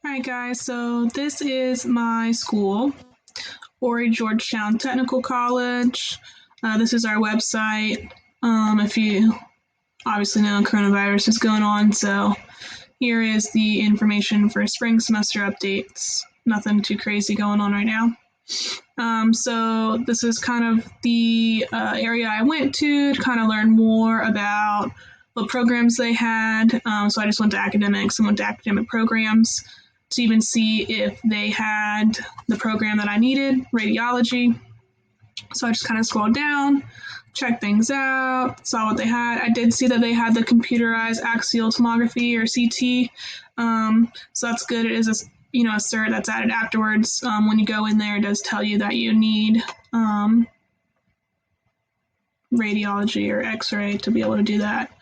Alright guys, so this is my school, Horry Georgetown Technical College. This is our website. If you obviously know coronavirus is going on, so here is the information for spring semester updates. Nothing too crazy going on right now. So this is kind of the area I went to kind of learn more about what programs they had. So I just went to academics and went to academic programs to even see if they had the program that I needed, radiology. So I just kind of scrolled down, checked things out, saw what they had. I did see that they had the computerized axial tomography or CT. So that's good. It is a cert that's added afterwards. When you go in there, it does tell you that you need radiology or x-ray to be able to do that.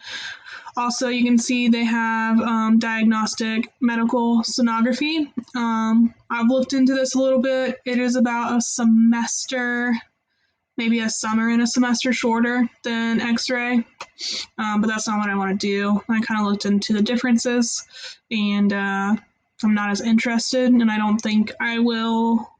Also, you can see they have diagnostic medical sonography. I've looked into this a little bit. It is about a semester, maybe a summer and a semester shorter than x-ray, but that's not what I want to do. I kind of looked into the differences, and I'm not as interested, and I don't think I will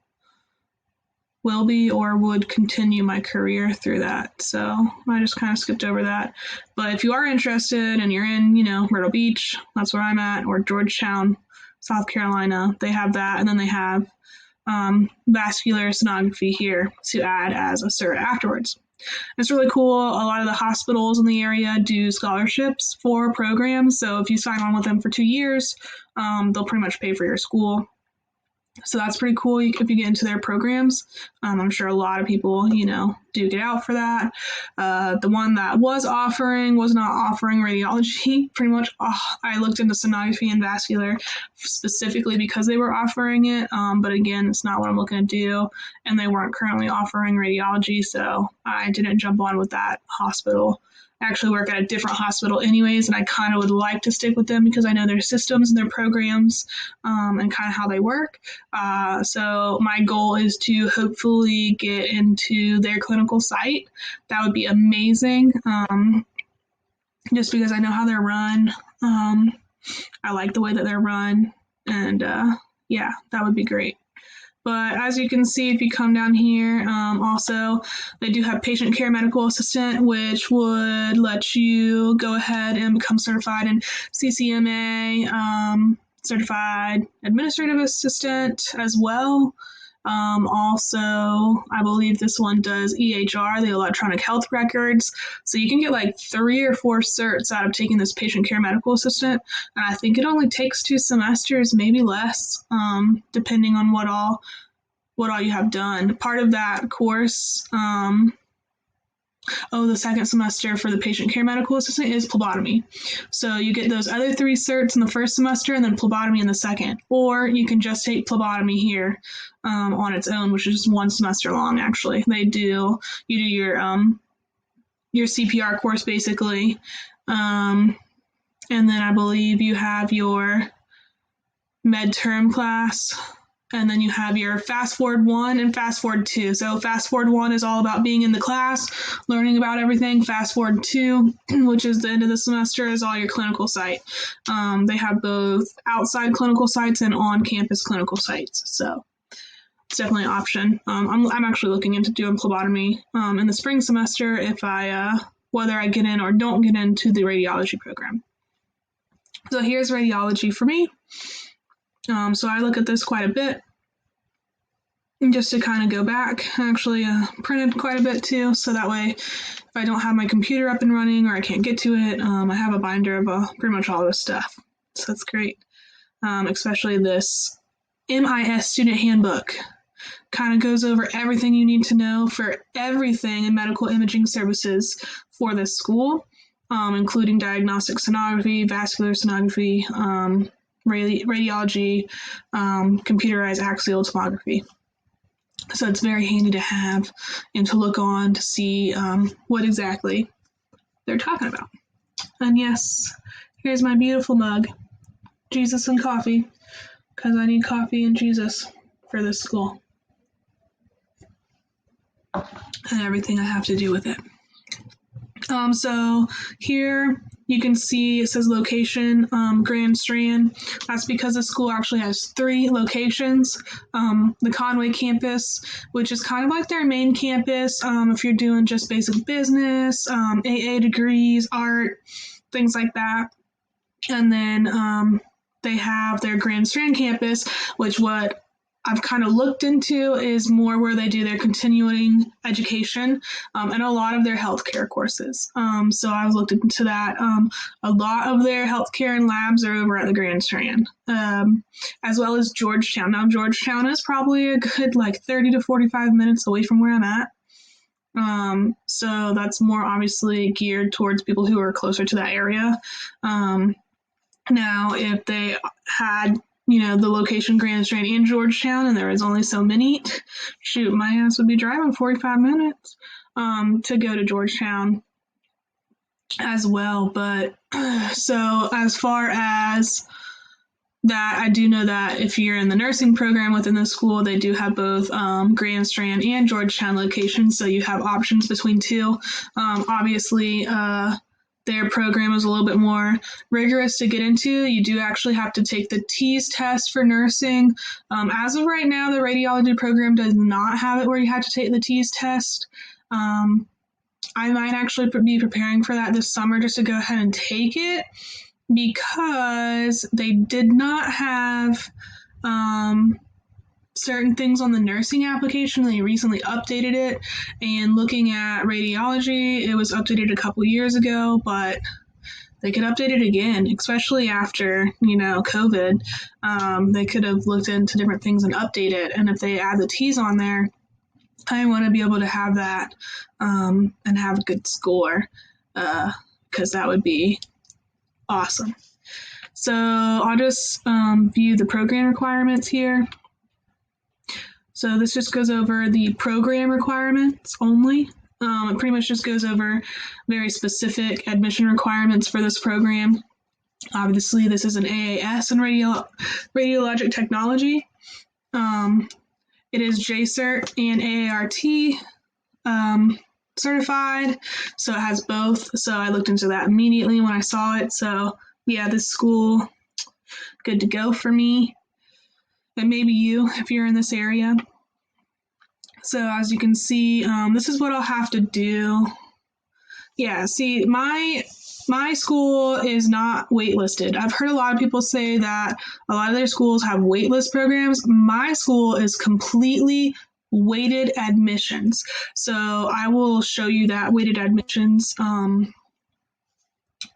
be or would continue my career through that. So I just kind of skipped over that. But if you are interested and you're in, Myrtle Beach, that's where I'm at, or Georgetown, South Carolina, they have that. And then they have vascular sonography here to add as a cert afterwards. It's really cool. A lot of the hospitals in the area do scholarships for programs. So if you sign on with them for 2 years, they'll pretty much pay for your school. So that's pretty cool if you get into their programs. I'm sure a lot of people, do get out for that. The one that was not offering radiology. Pretty much, I looked into sonography and vascular specifically because they were offering it. But again, it's not what I'm looking to do. And they weren't currently offering radiology, so I didn't jump on with that hospital. I actually work at a different hospital anyways, and I kind of would like to stick with them because I know their systems and their programs and kind of how they work. So my goal is to hopefully get into their clinical site. That would be amazing, just because I know how they're run. I like the way that they're run, and yeah, that would be great. But as you can see, if you come down here, also, they do have patient care medical assistant, which would let you go ahead and become certified in CCMA, certified administrative assistant as well. Also, I believe this one does EHR, the electronic health records. So you can get like 3 or 4 certs out of taking this patient care medical assistant. And I think it only takes 2 semesters, maybe less, depending on what all you have done. Part of that course, the second semester for the patient care medical assistant is phlebotomy. So you get those other 3 certs in the first semester and then phlebotomy in the second. Or you can just take phlebotomy here on its own, which is just 1 semester long, actually. You do your CPR course, basically. And then I believe you have your med term class. And then you have your Fast Forward 1 and Fast Forward 2. So Fast Forward 1 is all about being in the class, learning about everything. Fast Forward 2, which is the end of the semester, is all your clinical site. They have both outside clinical sites and on-campus clinical sites. So it's definitely an option. I'm actually looking into doing phlebotomy in the spring semester if whether I get in or don't get into the radiology program. So here's radiology for me. So I look at this quite a bit. And just to kind of go back, I actually printed quite a bit too, so that way if I don't have my computer up and running or I can't get to it, I have a binder of pretty much all this stuff. So that's great. Especially this MIS student handbook. Kind of goes over everything you need to know for everything in medical imaging services for this school, including diagnostic sonography, vascular sonography, radiology, computerized axial tomography. So it's very handy to have and to look on to see what exactly they're talking about. And yes, here's my beautiful mug, Jesus and coffee, because I need coffee and Jesus for this school and everything I have to do with it. So here you can see it says location, Grand Strand. That's because the school actually has 3 locations. The Conway campus, which is kind of like their main campus if you're doing just basic business, AA degrees, art, things like that. And then they have their Grand Strand campus, which what I've kind of looked into is more where they do their continuing education and a lot of their healthcare courses. So I've looked into that. A lot of their healthcare and labs are over at the Grand Strand, as well as Georgetown. Now, Georgetown is probably a good 30 to 45 minutes away from where I'm at. So that's more obviously geared towards people who are closer to that area. Now, if they had the location Grand Strand and Georgetown, and there was only so many, shoot, my ass would be driving 45 minutes to go to Georgetown as well. But so as far as that, I do know that if you're in the nursing program within the school, they do have both Grand Strand and Georgetown locations, so you have options between 2. Obviously, their program is a little bit more rigorous to get into. You do actually have to take the TEAS test for nursing. As of right now, the radiology program does not have it where you have to take the TEAS test. I might actually be preparing for that this summer just to go ahead and take it because they did not have certain things on the nursing application. They recently updated it, and looking at radiology, it was updated a couple years ago, but they could update it again, especially after, COVID. They could have looked into different things and update it, and if they add the T's on there, I want to be able to have that and have a good score because that would be awesome. So I'll just view the program requirements here. So this just goes over the program requirements only. It pretty much just goes over very specific admission requirements for this program. Obviously, this is an AAS in radiologic technology. It is JCERT and AART certified, so it has both. So I looked into that immediately when I saw it. So yeah, this school, good to go for me. And maybe you, if you're in this area. So as you can see, this is what I'll have to do. Yeah, see, my school is not waitlisted. I've heard a lot of people say that a lot of their schools have waitlist programs. My school is completely weighted admissions. So I will show you that weighted admissions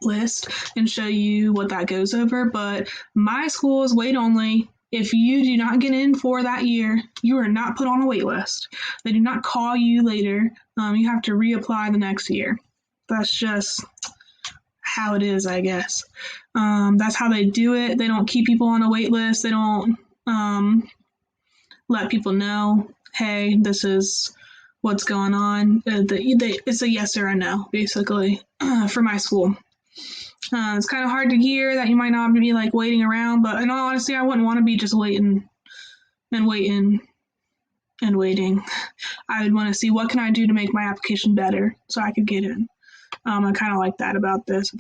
list and show you what that goes over. But my school is wait only. If you do not get in for that year, you are not put on a wait list. They do not call you later. You have to reapply the next year. That's just how it is, I guess. That's how they do it. They don't keep people on a wait list. They don't let people know, hey, this is what's going on. It's a yes or a no, basically, for my school. It's kind of hard to hear that you might not be waiting around, but in all honesty, I wouldn't want to be just waiting and waiting and waiting. I would want to see what can I do to make my application better so I could get in. I kind of like that about this.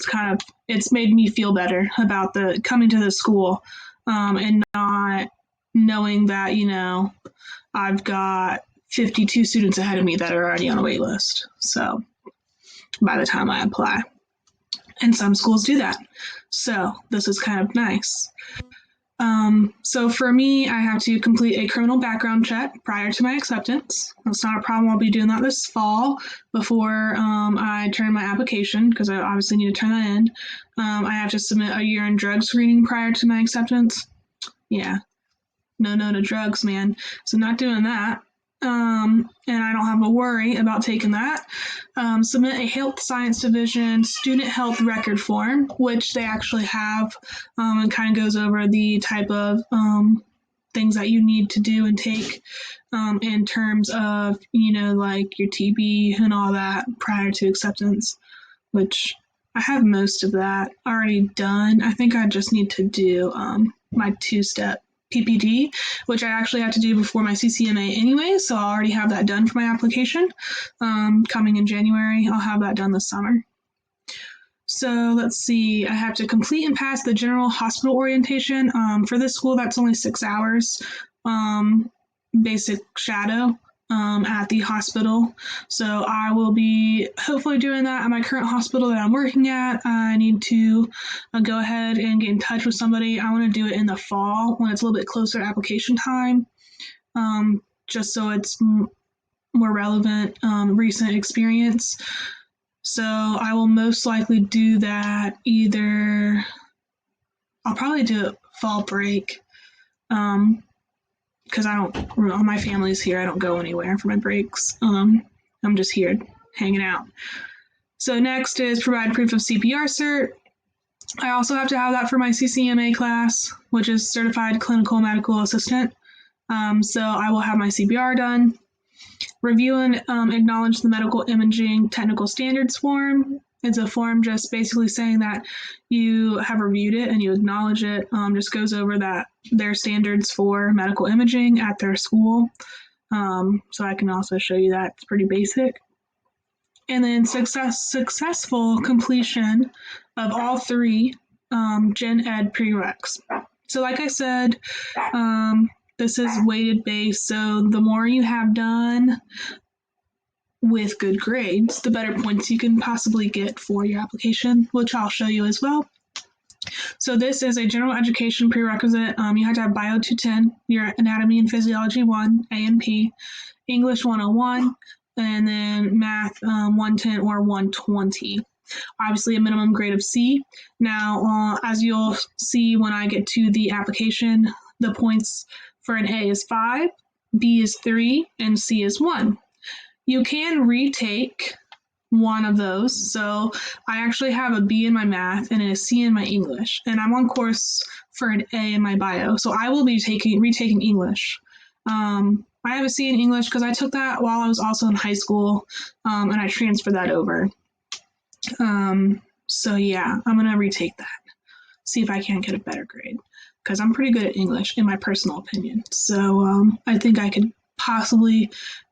It's made me feel better about the coming to the school and not knowing that, I've got 52 students ahead of me that are already on a wait list. So by the time I apply. And some schools do that. So this is kind of nice. So for me, I have to complete a criminal background check prior to my acceptance. That's not a problem. I'll be doing that this fall before I turn my application because I obviously need to turn that in. I have to submit a urine drug screening prior to my acceptance. Yeah. No to drugs, man. So not doing that. And I don't have to worry about taking that. Submit a Health Science Division student health record form, which they actually have, and kind of goes over the type of things that you need to do and take in terms of, your TB and all that prior to acceptance, which I have most of that already done. I think I just need to do my 2-step PPD, which I actually have to do before my CCMA anyway, so I already have that done for my application. Coming in January, I'll have that done this summer. So let's see, I have to complete and pass the general hospital orientation. For this school, that's only 6 hours, basic shadow at the hospital. So I will be hopefully doing that at my current hospital that I'm working at. I need to go ahead and get in touch with somebody. I want to do it in the fall when it's a little bit closer to application time, just so it's more relevant, recent experience. So I will most likely do that either, I'll probably do it fall break, because all my family's here. I don't go anywhere for my breaks. I'm just here hanging out. So next is provide proof of CPR cert. I also have to have that for my CCMA class, which is Certified Clinical Medical Assistant. So I will have my CPR done. Review and acknowledge the medical imaging technical standards form. It's a form just basically saying that you have reviewed it and you acknowledge it. Just goes over that their standards for medical imaging at their school. So I can also show you that. It's pretty basic. And then successful completion of all three Gen Ed prereqs. So like I said, this is weighted based, so the more you have done with good grades, the better points you can possibly get for your application, which I'll show you as well. So this is a general education prerequisite. You have to have Bio 210, your Anatomy and Physiology 1, A and P, English 101, and then Math 110 or 120. Obviously a minimum grade of C. Now, as you'll see when I get to the application, the points for an A is 5, B is 3, and C is 1. You can retake one of those. So I actually have a B in my math and a C in my English. And I'm on course for an A in my bio. So I will be retaking English. I have a C in English because I took that while I was also in high school, and I transferred that over. So yeah, I'm going to retake that. See if I can't get a better grade, because I'm pretty good at English, in my personal opinion. So I think I could possibly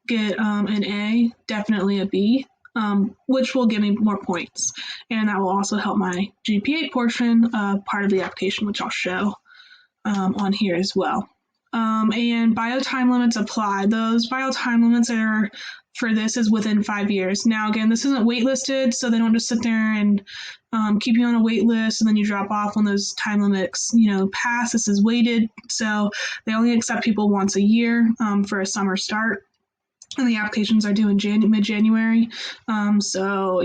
get an A, definitely a B, which will give me more points. And that will also help my GPA portion, part of the application, which I'll show on here as well. And bio time limits apply. Those bio time limits are for this is within 5 years. Now, again, this isn't waitlisted, so they don't just sit there and keep you on a wait list and then you drop off when those time limits, pass. This is weighted, so they only accept people once a year for a summer start. And the applications are due in mid-January. So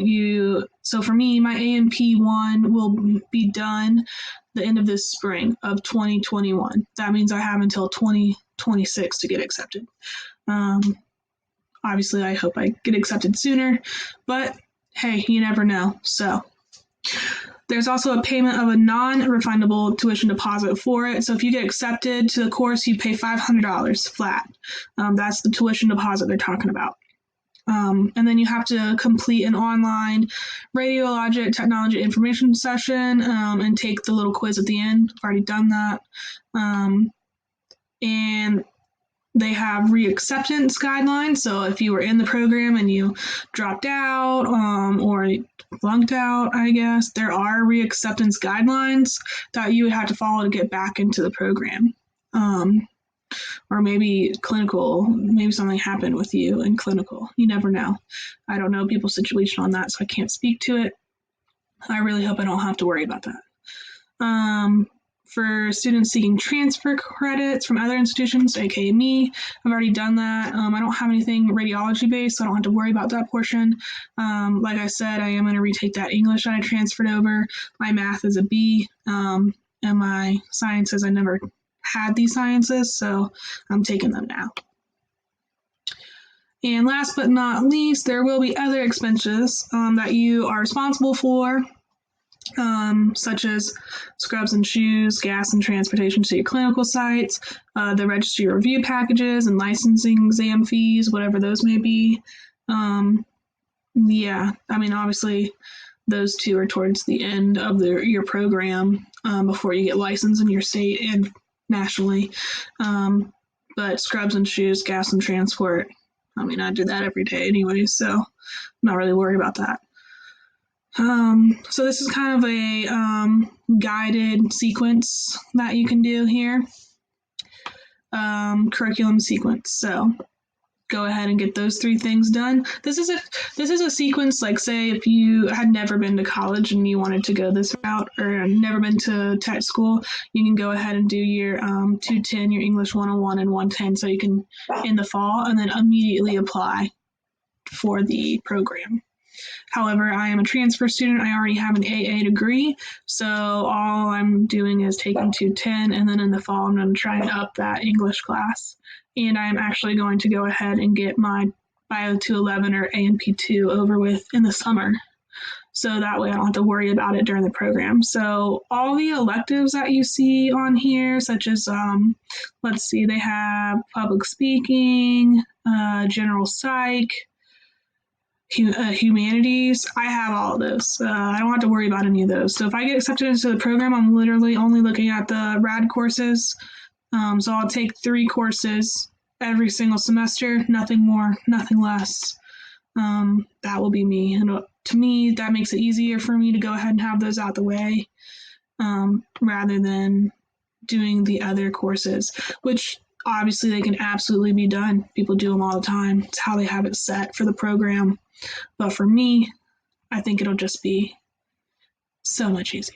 for me, my A&P 1 will be done the end of this spring of 2021. That means I have until 2026 to get accepted. Obviously, I hope I get accepted sooner, but hey, you never know. So there's also a payment of a non-refundable tuition deposit for it. So if you get accepted to the course, you pay $500 flat. That's the tuition deposit they're talking about. And then you have to complete an online radiologic technology information session and take the little quiz at the end. I've already done that. And they have reacceptance guidelines. So if you were in the program and you dropped out or flunked out, I guess, there are reacceptance guidelines that you would have to follow to get back into the program. Or maybe maybe something happened with you in clinical. You never know. I don't know people's situation on that, so I can't speak to it. I really hope I don't have to worry about that. For students seeking transfer credits from other institutions, aka me, I've already done that. I don't have anything radiology based, so I don't have to worry about that portion. Like I said, I am going to retake that English that I transferred over. My math is a B, and my sciences, I never had these sciences, so I'm taking them now. And last but not least, there will be other expenses that you are responsible for, such as scrubs and shoes, gas and transportation to your clinical sites, the registry review packages and licensing exam fees, whatever those may be. Obviously those two are towards the end of your program before you get licensed in your state and nationally. But scrubs and shoes, gas and transport, I do that every day anyway, so I'm not really worried about that. So this is kind of a guided sequence that you can do here. Curriculum sequence. So go ahead and get those 3 things done. This is a sequence, like say if you had never been to college and you wanted to go this route, or never been to tech school, you can go ahead and do your 210, your English 101 and 110, so you can in the fall, and then immediately apply for the program. However, I am a transfer student. I already have an AA degree, so all I'm doing is taking 210, and then in the fall I'm going to try and up that English class. And I'm actually going to go ahead and get my Bio 211 or A&P 2 over with in the summer. So that way I don't have to worry about it during the program. So all the electives that you see on here, such as, let's see, they have public speaking, general psych, humanities. I have all of those. I don't have to worry about any of those. So if I get accepted into the program, I'm literally only looking at the RAD courses. So I'll take 3 courses every single semester, nothing more, nothing less. That will be me. And to me, that makes it easier for me to go ahead and have those out the way, rather than doing the other courses, which obviously they can absolutely be done. People do them all the time. It's how they have it set for the program. But for me, I think it'll just be so much easier.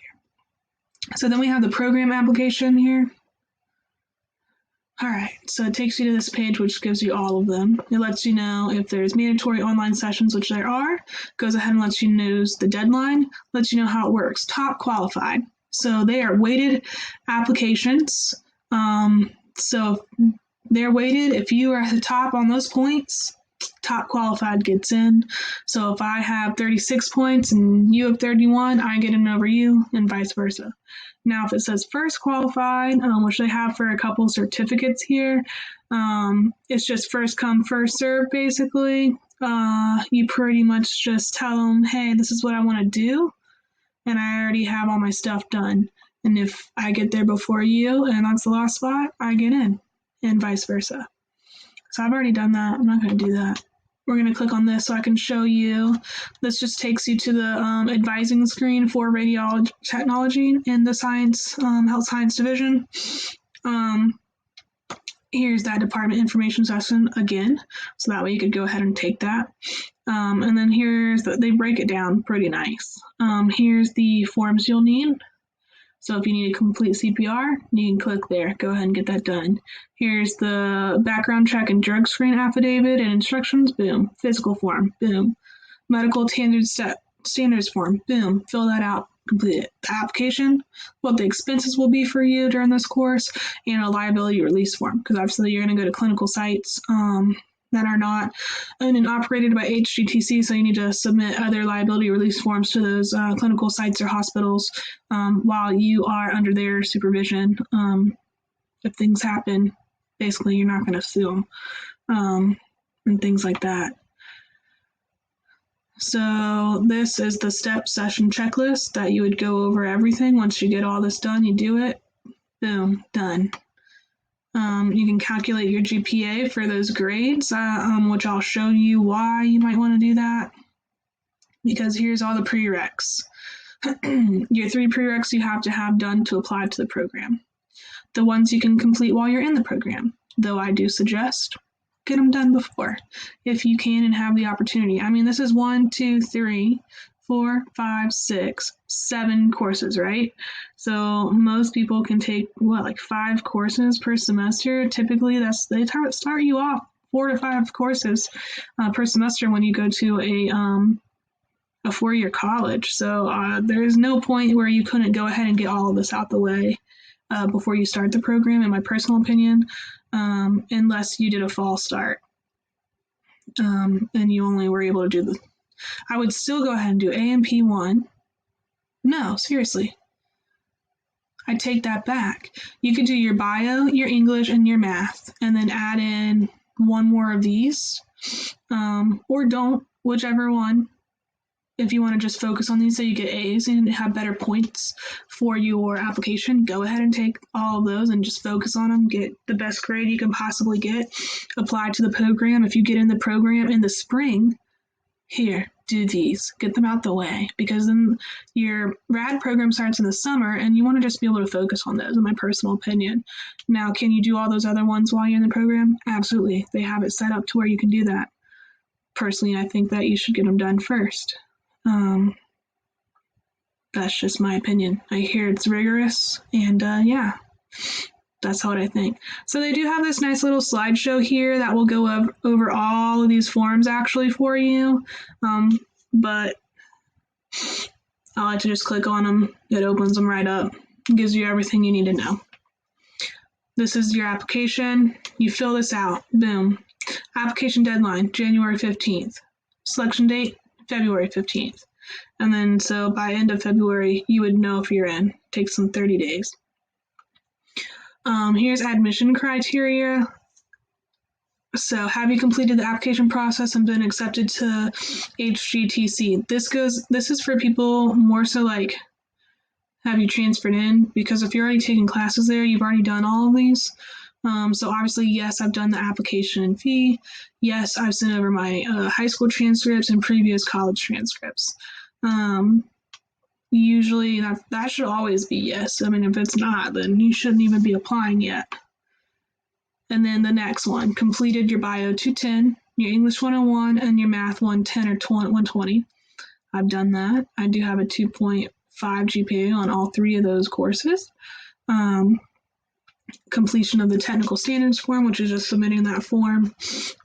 So then we have the program application here. All right, so it takes you to this page, which gives you all of them. It lets you know if there's mandatory online sessions, which there are, goes ahead and lets you know the deadline, lets you know how it works. Top qualified. So they are weighted applications. So they're weighted. If you are at the top on those points, top qualified gets in. So if I have 36 points and you have 31, I get in over you, and vice versa. Now, if it says first qualified, which they have for a couple certificates here, it's just first come, first serve, basically. You pretty much just tell them, hey, this is what I want to do, and I already have all my stuff done. And if I get there before you and that's the last spot, I get in, and vice versa. So I've already done that. I'm not going to do that. We're going to click on this so I can show you. This just takes you to the advising screen for radiology technology in the science, health science division. Here's that department information section again. So that way you could go ahead and take that. And then they break it down pretty nice. Here's the forms you'll need. So if you need a complete CPR, you can click there. Go ahead and get that done. Here's the background check and drug screen affidavit and instructions. Boom. Physical form. Boom. Medical standards form. Boom. Fill that out. Complete it. The application, what the expenses will be for you during this course, and a liability release form. Because obviously you're going to go to clinical sites that are not owned and operated by HGTC, so you need to submit other liability release forms to those clinical sites or hospitals while you are under their supervision. If things happen, basically you're not going to sue them and things like that. So this is the step session checklist that you would go over everything. Once you get all this done, you do it. Boom, done. You can calculate your GPA for those grades, which I'll show you why you might want to do that. Because here's all the prereqs. Your 3 prereqs you have to have done to apply to the program. The ones you can complete while you're in the program, though I do suggest get them done before, if you can and have the opportunity. I mean, this is 1, 2, 3, 4, 5, 6, 7 courses, right? So most people can take, like 5 courses per semester. Typically, they start you off 4 to 5 courses per semester when you go to a 4-year college. So there is no point where you couldn't go ahead and get all of this out the way before you start the program, in my personal opinion, unless you did a fall start and you only were able to do I would still go ahead and do A&P 1. No, seriously. I take that back. You could do your bio, your English, and your math, and then add in 1 more of these, or don't, whichever one. If you want to just focus on these so you get A's and have better points for your application, go ahead and take all of those and just focus on them. Get the best grade you can possibly get. Apply to the program. If you get in the program in the spring, here, do these, get them out the way, because then your RAD program starts in the summer and you want to just be able to focus on those, in my personal opinion. Now, can you do all those other ones while you're in the program? Absolutely. They have it set up to where you can do that. Personally, I think that you should get them done first. That's just my opinion. I hear it's rigorous, and yeah, that's what I think. So they do have this nice little slideshow here that will go over all of these forms actually for you, but I like to just click on them. It opens them right up. It gives you everything you need to know. This is your application. You fill this out. Boom. Application deadline, January 15th. Selection date, February 15th. And then, so by end of February, you would know if you're in. It takes them 30 days. Here's admission criteria. So, have you completed the application process and been accepted to HGTC? This is for people more so like, have you transferred in? Because if you're already taking classes there, you've already done all of these. So obviously, yes, I've done the application and fee. Yes, I've sent over my high school transcripts and previous college transcripts. Usually, that should always be yes. I mean, if it's not, then you shouldn't even be applying yet. And then the next one, completed your Bio 210, your English 101, and your Math 110 or 120. I've done that. I do have a 2.5 GPA on all three of those courses. Completion of the technical standards form, which is just submitting that form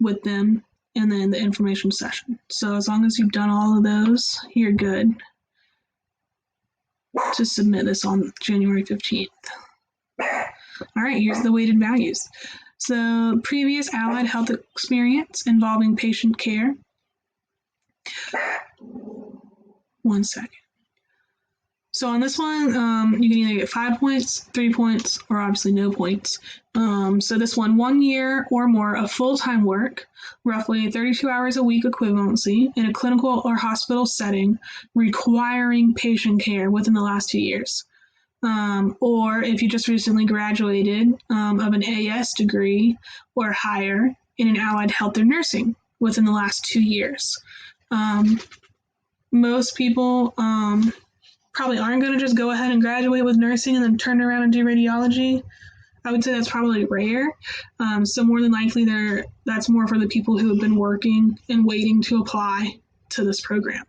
with them, and then the information session. So as long as you've done all of those, you're good to submit this on January 15th. All right, here's the weighted values. So previous allied health experience involving patient care. 1 second. So on this one, you can either get 5 points, 3 points, or obviously no points. So this one, 1 year or more of full-time work, roughly 32 hours a week equivalency in a clinical or hospital setting requiring patient care within the last 2 years. Or if you just recently graduated of an AS degree or higher in an allied health or nursing within the last 2 years. Most people probably aren't going to just go ahead and graduate with nursing and then turn around and do radiology. I would say that's probably rare. So more than likely that's more for the people who have been working and waiting to apply to this program.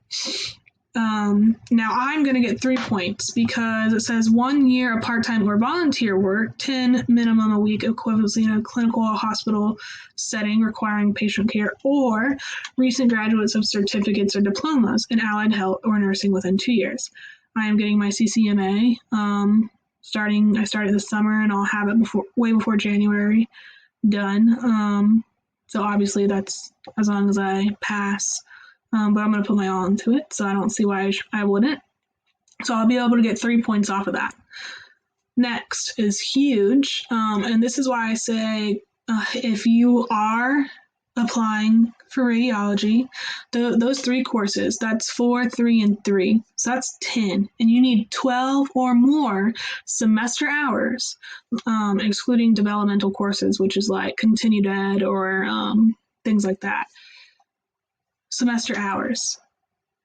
Now I'm going to get 3 points because it says 1 year of part-time or volunteer work, 10 minimum a week equivalency in a clinical or hospital setting requiring patient care, or recent graduates of certificates or diplomas in allied health or nursing within 2 years. I am getting my CCMA. I started this summer, and I'll have it way before January done. So obviously that's as long as I pass. But I'm going to put my all into it, so I don't see why I wouldn't. So I'll be able to get 3 points off of that. Next is huge, and this is why I say if you are applying for radiology, those 3 courses, that's 4, 3, and 3. So that's 10, and you need 12 or more semester hours, excluding developmental courses, which is like continued ed or things like that. Semester hours.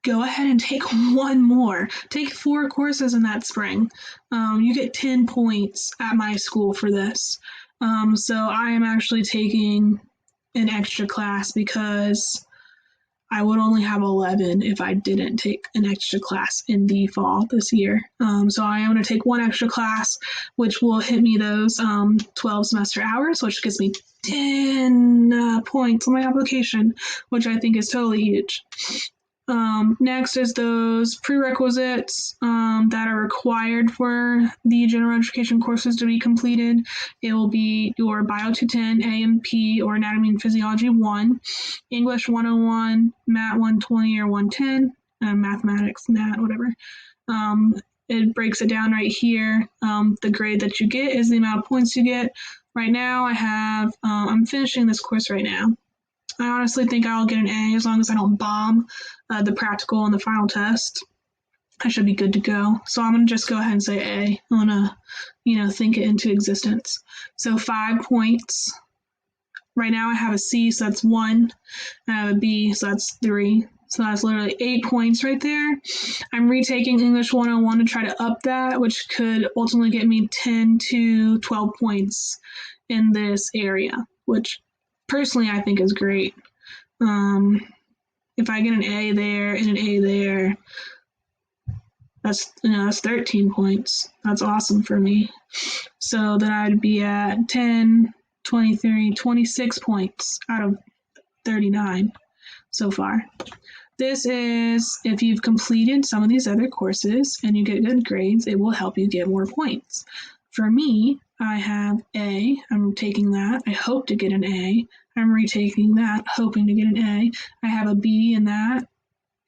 Go ahead and take 1 more. Take 4 courses in that spring. You get 10 points at my school for this. So I am actually taking an extra class because I would only have 11 if I didn't take an extra class in the fall this year. So I am going to take 1 extra class, which will hit me those 12 semester hours, which gives me 10 points on my application, which I think is totally huge. Next is those prerequisites that are required for the general education courses to be completed. It will be your Bio 210, A&P, or Anatomy and Physiology 1, English 101, Math 120 or 110, Mathematics, Math, whatever. It breaks it down right here. The grade that you get is the amount of points you get. Right now I'm finishing this course right now. I honestly think I'll get an A as long as I don't bomb the practical and the final test. I should be good to go. So I'm going to just go ahead and say A. I want to, think it into existence. So 5 points. Right now I have a C, so that's 1. I have a B, so that's 3. So that's literally 8 points right there. I'm retaking English 101 to try to up that, which could ultimately get me 10 to 12 points in this area, which personally I think is great. If I get an A there and an A there, that's 13 points. That's awesome for me. So then I'd be at 10, 23, 26 points out of 39 so far. This is if you've completed some of these other courses and you get good grades, it will help you get more points. For me, I have A. I'm taking that. I hope to get an A. I'm retaking that, hoping to get an A. I have a B in that.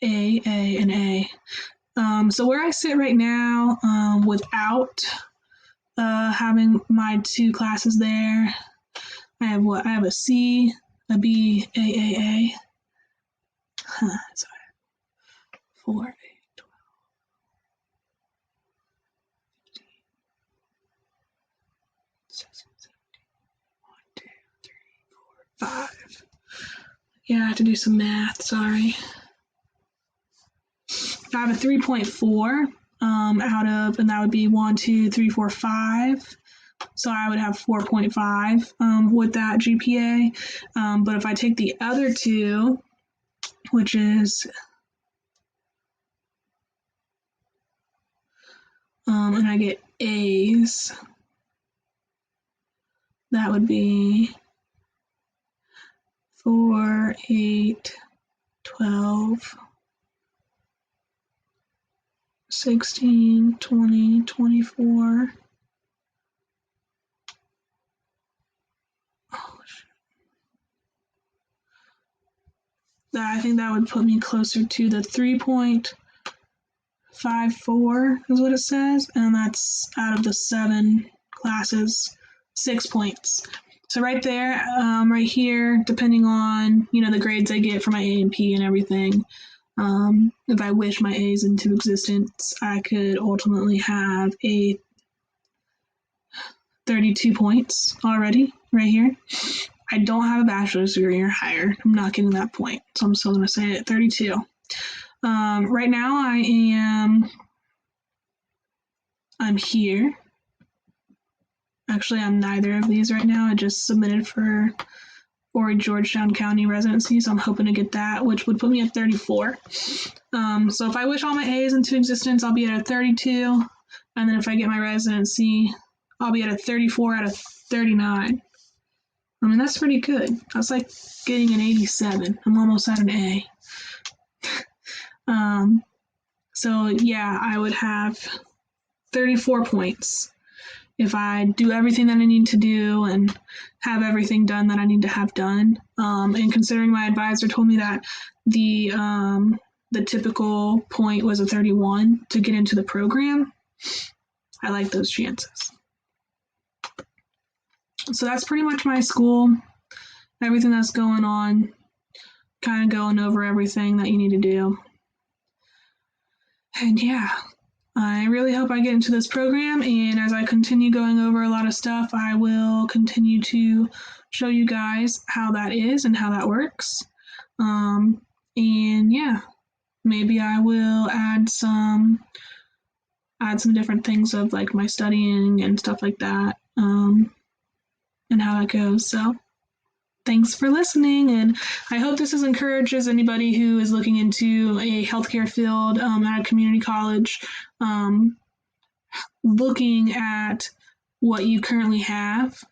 A, and A. So where I sit right now, without having my 2 classes there, I have what? I have a C, a B, A. Sorry. 4, 8, 12, 15, 16, 17, 1, 2, 3, 4, 5. Yeah, I have to do some math, sorry. I have a 3.4 out of, and that would be 1, 2, 3, 4, 5. So I would have 4.5 with that GPA. But if I take the other 2, which is, and I get A's, that would be 4, 8, 12, 16, 20, 24. Oh, shit. I think that would put me closer to the 3.54 is what it says, and that's out of the 7 classes, 6 points. So right there, right here, depending on the grades I get for my A and P and everything, if I wish my A's into existence, I could ultimately have a 32 points already right here. I don't have a bachelor's degree or higher. I'm not getting that point, so I'm still going to say it at 32. Right now I'm here. Actually, I'm neither of these right now. I just submitted for Horry, Georgetown County residency, so I'm hoping to get that, which would put me at 34. So if I wish all my A's into existence, I'll be at a 32, and then if I get my residency, I'll be at a 34 out of 39. I mean, that's pretty good. That's like getting an 87. I'm almost at an A. So yeah, I would have 34 points if I do everything that I need to do and have everything done that I need to have done. And considering my advisor told me that the typical point was a 31 to get into the program, I like those chances. So that's pretty much my school, everything that's going on, kind of going over everything that you need to do. And yeah, I really hope I get into this program, and as I continue going over a lot of stuff, I will continue to show you guys how that is and how that works. And yeah, maybe I will add some different things of like my studying and stuff like that, and how that goes. So thanks for listening, and I hope this encourages anybody who is looking into a healthcare field at a community college, looking at what you currently have,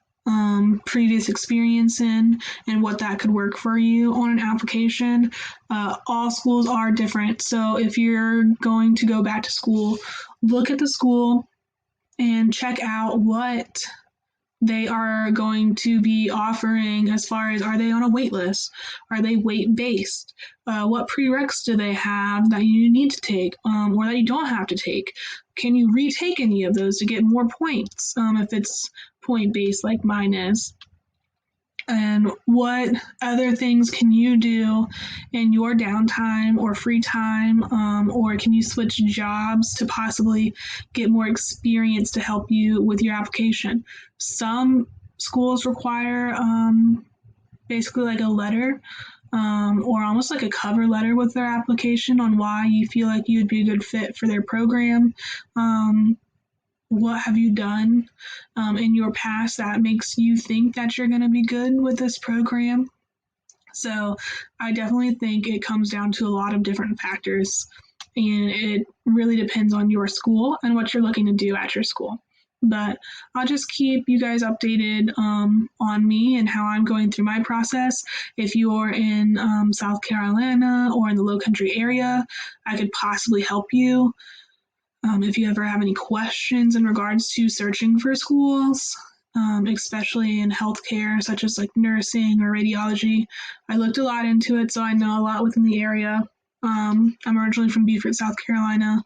previous experience in, and what that could work for you on an application. All schools are different, so if you're going to go back to school, look at the school and check out what they are going to be offering as far as, are they on a wait list? Are they weight-based? What prereqs do they have that you need to take, or that you don't have to take? Can you retake any of those to get more points if it's point-based like mine is? And what other things can you do in your downtime or free time, or can you switch jobs to possibly get more experience to help you with your application? Some schools require basically like a letter or almost like a cover letter with their application on why you feel like you would be a good fit for their program. What have you done in your past that makes you think that you're going to be good with this program? So I definitely think it comes down to a lot of different factors, and it really depends on your school and what you're looking to do at your school. But I'll just keep you guys updated on me and how I'm going through my process. If you're in South Carolina or in the Low Country area, I could possibly help you. If you ever have any questions in regards to searching for schools, especially in healthcare, such as like nursing or radiology, I looked a lot into it, so I know a lot within the area. I'm originally from Beaufort, South Carolina,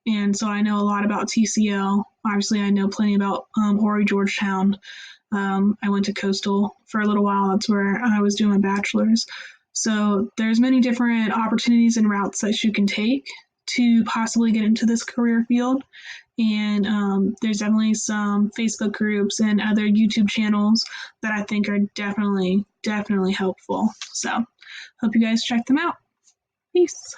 and so I know a lot about TCL. Obviously, I know plenty about Horry, Georgetown. I went to Coastal for a little while. That's where I was doing my bachelor's. So there's many different opportunities and routes that you can take to possibly get into this career field. And there's definitely some Facebook groups and other YouTube channels that I think are definitely helpful. So hope you guys check them out. Peace.